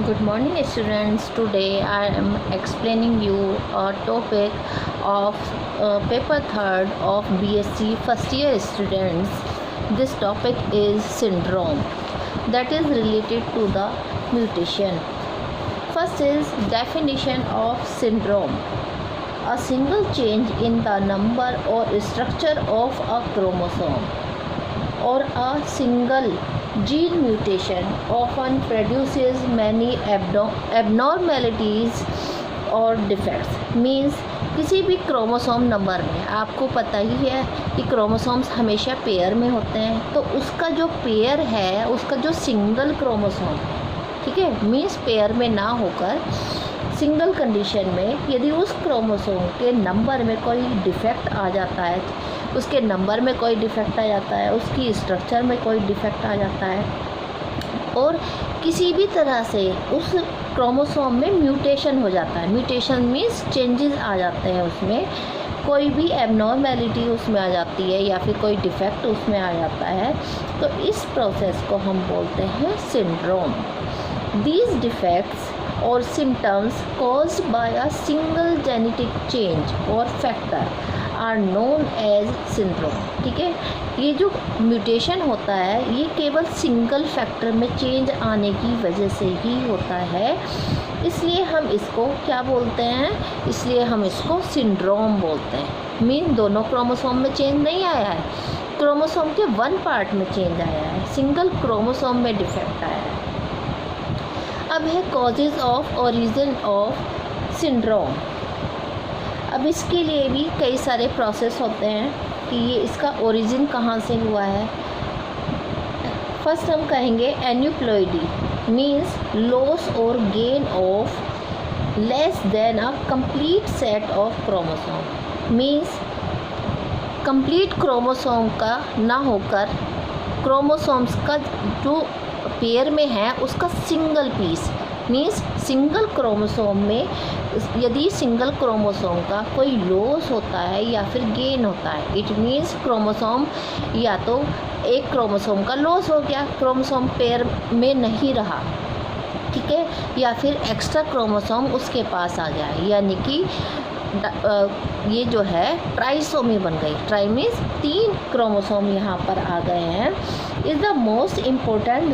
Good morning students. Today I am explaining you a topic of paper third of BSc first year students. This topic is syndrome that is related to the mutation. First is definition of syndrome. A single change in the number or structure of a chromosome or a single gene mutation often produces many abnormalities और defects. Means किसी भी chromosome number में आपको पता ही है कि chromosomes हमेशा pair में होते हैं, तो उसका जो पेयर है उसका जो सिंगल क्रोमोसोम, ठीक है, मीन्स पेयर में ना होकर सिंगल कंडीशन में यदि उस क्रोमोसोम के नंबर में कोई डिफेक्ट आ जाता है, उसके नंबर में कोई डिफेक्ट आ जाता है, उसकी स्ट्रक्चर में कोई डिफेक्ट आ जाता है और किसी भी तरह से उस क्रोमोसोम में म्यूटेशन हो जाता है. म्यूटेशन मीन्स चेंजेस आ जाते हैं, उसमें कोई भी एबनॉर्मेलिटी उसमें आ जाती है या फिर कोई डिफेक्ट उसमें आ जाता है, तो इस प्रोसेस को हम बोलते हैं syndrome. These defects or symptoms caused by a single genetic change or factor are known as syndrome. ठीक है, ये जो म्यूटेशन होता है ये केवल सिंगल फैक्टर में चेंज आने की वजह से ही होता है, इसलिए हम इसको क्या बोलते हैं, इसलिए हम इसको सिंड्रोम बोलते हैं. मीन दोनों क्रोमोसोम में चेंज नहीं आया है, क्रोमोसोम के वन पार्ट में चेंज आया है, सिंगल क्रोमोसोम में डिफेक्ट आया है. अब है causes of origin of syndrome. अब इसके लिए भी कई सारे प्रोसेस होते हैं कि ये इसका ओरिजिन कहाँ से हुआ है. फर्स्ट हम कहेंगे एन्यूप्लॉइडी मीन्स लॉस और gain of less than a complete set of chromosome. Means complete chromosome का ना होकर क्रोमोसोम्स का जो पेयर में है उसका single piece, means single chromosome में यदि सिंगल क्रोमोसोम का कोई लॉस होता है या फिर गेन होता है, इट मीन्स क्रोमोसोम या तो एक क्रोमोसोम का लॉस हो गया, क्रोमोसोम पेयर में नहीं रहा, ठीक है, या फिर एक्स्ट्रा क्रोमोसोम उसके पास आ गया, यानी कि ये जो है ट्राइसोमी बन गई. ट्राई मीन्स 3 क्रोमोसोम यहाँ पर आ गए हैं. Is the most important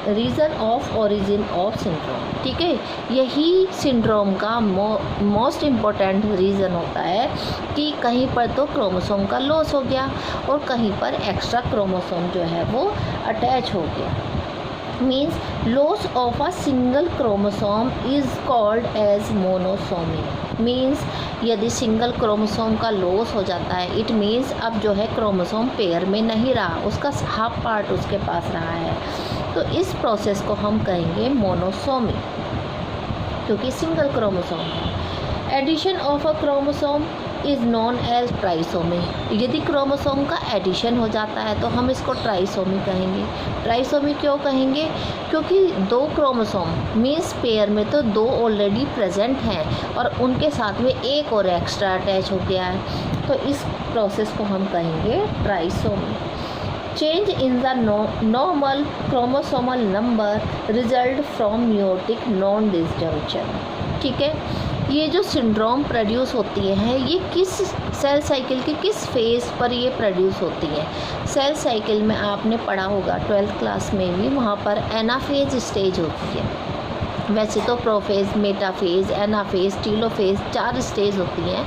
reason of origin of syndrome. ठीक है, यही सिंड्रोम का मोस्ट इम्पोर्टेंट रीज़न होता है कि कहीं पर तो क्रोमोसोम का लॉस हो गया और कहीं पर एक्स्ट्रा क्रोमोसोम जो है वो अटैच हो गया. Means loss of a single chromosome is called as monosomy. Means यदि सिंगल क्रोमोसोम का लॉस हो जाता है, इट मीन्स अब जो है क्रोमोसोम पेयर में नहीं रहा, उसका हाफ पार्ट उसके पास रहा है, तो इस प्रोसेस को हम कहेंगे मोनोसोमी, क्योंकि सिंगल क्रोमोसोम है. Addition of a chromosome is known as trisomy. यदि क्रोमोसोम का एडिशन हो जाता है तो हम इसको ट्राइसोमी कहेंगे. ट्राइसोमी क्यों कहेंगे, क्योंकि 2 क्रोमोसोम मीन्स पेयर में तो 2 ऑलरेडी प्रेजेंट हैं और उनके साथ में एक और एक्स्ट्रा अटैच हो गया है, तो इस प्रोसेस को हम कहेंगे trisomy. Change in the normal chromosomal number result from meiotic non disjunction. ठीक है, ये जो सिंड्रोम प्रोड्यूस होती है ये किस सेल साइकिल के किस फेज़ पर ये प्रोड्यूस होती है. सेल साइकिल में आपने पढ़ा होगा 12th क्लास में भी, वहाँ पर एनाफेज स्टेज होती है. वैसे तो prophase, metaphase, anaphase, telophase 4 stage होती हैं.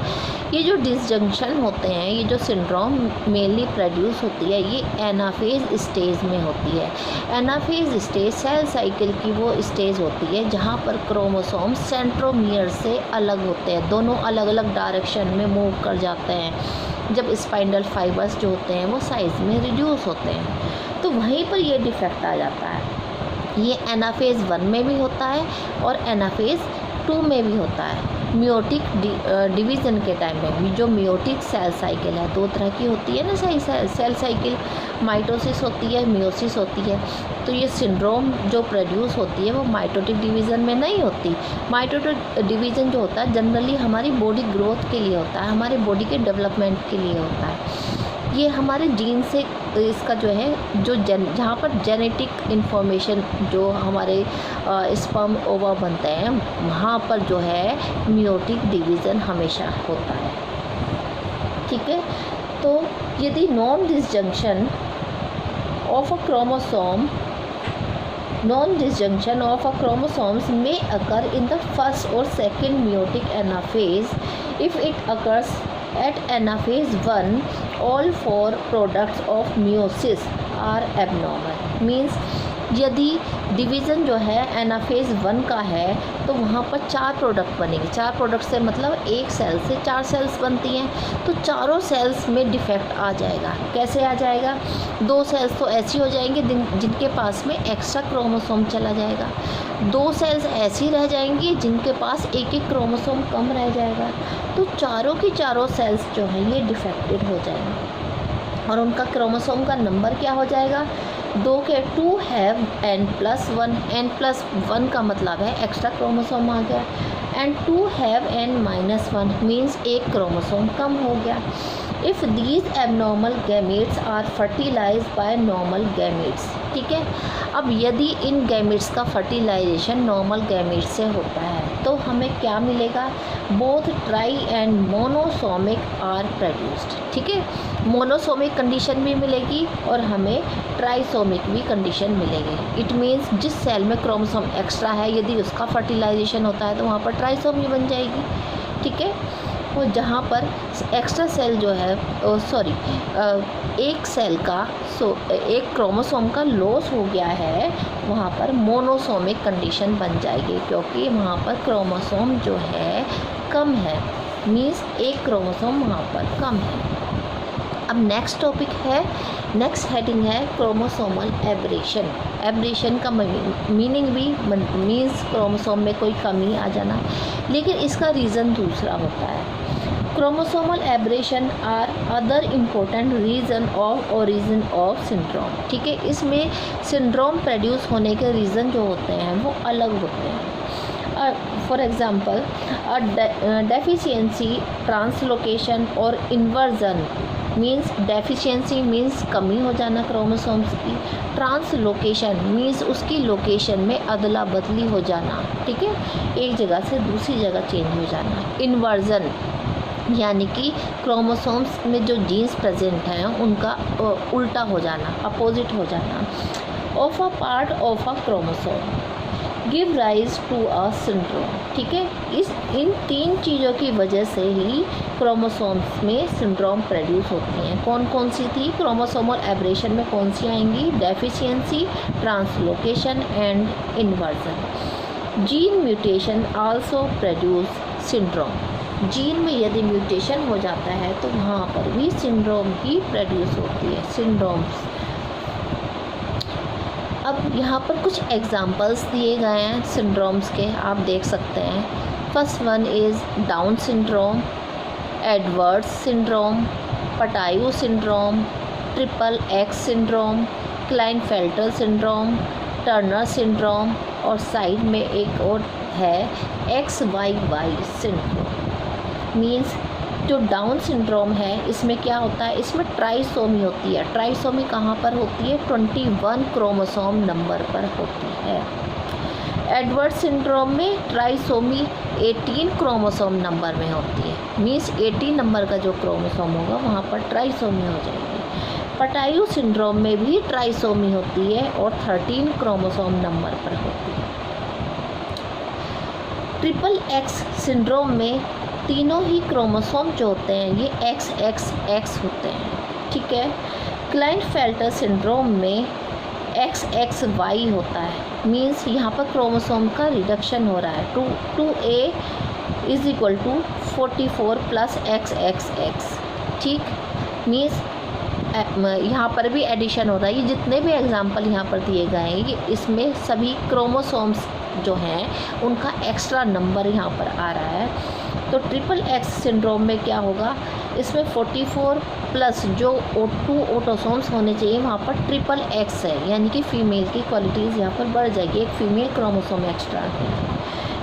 ये जो डिसजंक्शन होते हैं, ये जो सिंड्रोम मेनली प्रोड्यूस होती है, ये एनाफेज स्टेज में होती है. एनाफेज स्टेज सेल साइकिल की वो स्टेज होती है जहाँ पर क्रोमोसोम सेंट्रोमियर से अलग होते हैं, दोनों अलग अलग डायरेक्शन में मूव कर जाते हैं. जब स्पाइंडल फाइबर्स जो होते हैं वो साइज़ में रिड्यूस होते हैं, तो वहीं पर ये डिफेक्ट आ जाता है. ये एनाफेज 1 में भी होता है और एनाफेज 2 में भी होता है. मियोटिक डिवीज़न के टाइम में जो मियोटिक सेल साइकिल है, 2 तरह की होती है ना सेल साइकिल, माइटोसिस होती है, मियोसिस होती है. तो ये सिंड्रोम जो प्रोड्यूस होती है वो माइटोटिक डिवीज़न में नहीं होती. माइटोटिक डिवीज़न जो होता है जनरली हमारी बॉडी ग्रोथ के लिए होता है, हमारे बॉडी के डेवलपमेंट के लिए होता है. ये हमारे जीन से इसका जो है जो जहाँ पर जेनेटिक इन्फॉर्मेशन जो हमारे स्पर्म ओवा बनते हैं वहाँ पर जो है मियोटिक डिवीज़न हमेशा होता है। ठीक है, तो यदि non disjunction of a chromosome Non-disjunction of a chromosomes may occur in the first or second meiotic anaphase. If it occurs at anaphase 1, all four products of meiosis are abnormal. Means यदि division जो है anaphase 1 का है तो वहाँ पर 4 product बनेंगे। 4 product से मतलब एक सेल से 4 सेल्स बनती हैं, तो चारों सेल्स में डिफेक्ट आ जाएगा। कैसे आ जाएगा? 2 सेल्स तो ऐसी हो जाएंगे जिनके पास में एक्स्ट्रा क्रोमोसोम चला जाएगा, 2 सेल्स ऐसी रह जाएंगी जिनके पास एक एक क्रोमोसोम कम रह जाएगा। तो चारों की चारों सेल्स जो हैं ये डिफेक्टेड हो जाएंगे और उनका क्रोमोसोम का नंबर क्या हो जाएगा? 2 के 2 हैव n+1। n+1 का मतलब है एक्स्ट्रा क्रोमोसोम आ गया, एंड 2 हैव n-1 मीन्स एक क्रोमोसोम कम हो गया। If these abnormal gametes are fertilised by normal gametes. ठीक है, अब यदि इन गैमेट्स का फर्टिलाइजेशन नॉर्मल गैमेट्स से होता है तो हमें क्या मिलेगा? Both tri and monosomic are produced. ठीक है, मोनोसोमिक कंडीशन भी मिलेगी और हमें ट्राइसोमिक भी कंडीशन मिलेगी। इट मीन्स जिस सेल में क्रोमोसोम एक्स्ट्रा है यदि उसका फर्टिलाइजेशन होता है तो वहाँ पर ट्राइसोमी बन जाएगी। ठीक है, और जहाँ पर एक्स्ट्रा सेल जो है एक सेल का एक क्रोमोसोम का लॉस हो गया है वहाँ पर मोनोसोमिक कंडीशन बन जाएगी, क्योंकि वहाँ पर क्रोमोसोम जो है कम है, मीन्स एक क्रोमोसोम वहाँ पर कम है। अब नेक्स्ट नेक्स्ट हेडिंग है क्रोमोसोमल एब्रेशन। एब्रेशन का मीनिंग भी मीन्स क्रोमोसोम में कोई कमी आ जाना, लेकिन इसका रीज़न दूसरा होता है। Chromosomal aberration are other important reason of origin of syndrome. ठीक है, इसमें सिंड्रोम प्रोड्यूस होने के रीज़न जो होते हैं वो अलग होते हैं। फॉर एग्ज़ाम्पल डेफिशिएंसी, ट्रांसलोकेशन और इन्वर्जन। मीन्स डेफिशिएंसी मीन्स कमी हो जाना क्रोमोसोम्स की, ट्रांसलोकेशन मीन्स उसकी लोकेशन में अदला बदली हो जाना। ठीक है, एक जगह से दूसरी जगह चेंज हो जाना। इन्वर्जन यानी कि क्रोमोसोम्स में जो जीन्स प्रेजेंट हैं उनका उल्टा हो जाना, अपोजिट हो जाना। Of a part of a chromosome give rise to a syndrome. ठीक है, इन 3 चीज़ों की वजह से ही क्रोमोसोम्स में सिंड्रोम प्रोड्यूस होती हैं। कौन कौन सी थी? क्रोमोसोमल एब्रेशन में कौन सी आएंगी? Deficiency, translocation and inversion. Gene mutation also produce syndrome. Gene में यदि म्यूटेशन हो जाता है तो वहाँ पर भी सिंड्रोम ही प्रोड्यूस होती है, सिंड्रोम्स। अब यहाँ पर कुछ एग्जांपल्स दिए गए हैं सिंड्रोम्स के, आप देख सकते हैं। First one is Down syndrome, Edwards syndrome, Patau syndrome, triple X syndrome, Klinefelter syndrome, Turner syndrome, और साइड में एक और है XYY सिंड्रोम। मीन्स जो डाउन सिंड्रोम है इसमें क्या होता है? इसमें ट्राइसोमी होती है। ट्राइसोमी कहाँ पर होती है? 21 क्रोमोसोम नंबर पर होती है। एडवर्ड सिंड्रोम में ट्राइसोमी 18 क्रोमोसोम नंबर में होती है। मीन्स 18 नंबर का जो क्रोमोसोम होगा वहाँ पर ट्राइसोमी हो जाएगी। पटायू सिंड्रोम में भी ट्राइसोमी होती है और 13 क्रोमोसोम नंबर पर होती है। ट्रिपल एक्स सिंड्रोम में तीनों ही क्रोमोसोम जो होते हैं ये XXX होते हैं। ठीक है, क्लाइनफेल्टर सिंड्रोम में XXY होता है। मीन्स यहाँ पर क्रोमोसोम का रिडक्शन हो रहा है। 2A is equal to 44 plus XXX। ठीक, मीन्स यहाँ पर भी एडिशन हो रहा है। ये जितने भी एग्जाम्पल यहाँ पर दिए गए हैं ये इसमें सभी क्रोमोसोम्स जो हैं उनका एक्स्ट्रा नंबर यहाँ पर आ रहा है। तो ट्रिपल एक्स सिंड्रोम में क्या होगा? इसमें 44 प्लस जो 2 ऑटोसोम्स होने चाहिए वहाँ पर ट्रिपल एक्स है, यानी कि फ़ीमेल की क्वालिटीज़ यहाँ पर बढ़ जाएगी, एक फीमेल क्रोमोसोम एक्स्ट्रा है।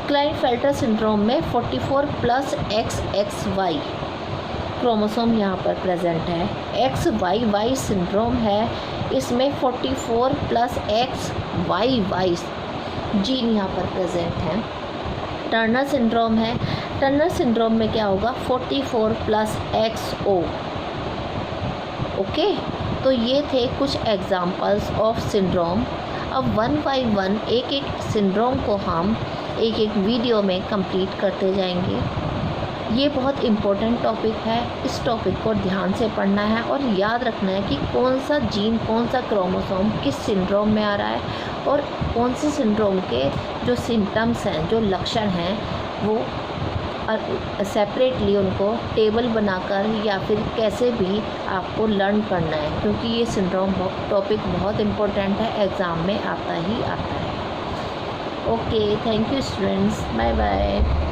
क्लाइनफेल्टर सिंड्रोम में 44 प्लस XXY क्रोमोसोम यहाँ पर प्रेजेंट है। XYY सिंड्रोम है, इसमें 44 प्लस XYY जीन यहाँ पर प्रेजेंट है। टर्नर सिंड्रोम है, टर्नर सिंड्रोम में क्या होगा 44 प्लस XO। ओके, तो ये थे कुछ एग्जांपल्स ऑफ सिंड्रोम। अब वन बाय वन एक एक सिंड्रोम को हम एक एक वीडियो में कंप्लीट करते जाएंगे। ये बहुत इम्पोर्टेंट टॉपिक है, इस टॉपिक को ध्यान से पढ़ना है और याद रखना है कि कौन सा जीन, कौन सा क्रोमोसोम किस सिंड्रोम में आ रहा है और कौन से सिंड्रोम के जो सिम्टम्स हैं, जो लक्षण हैं, वो सेपरेटली उनको टेबल बनाकर या फिर कैसे भी आपको लर्न करना है, क्योंकि ये सिंड्रोम टॉपिक बहुत इम्पोर्टेंट है, एग्ज़ाम में आता ही आता है। Okay, thank you students, bye bye.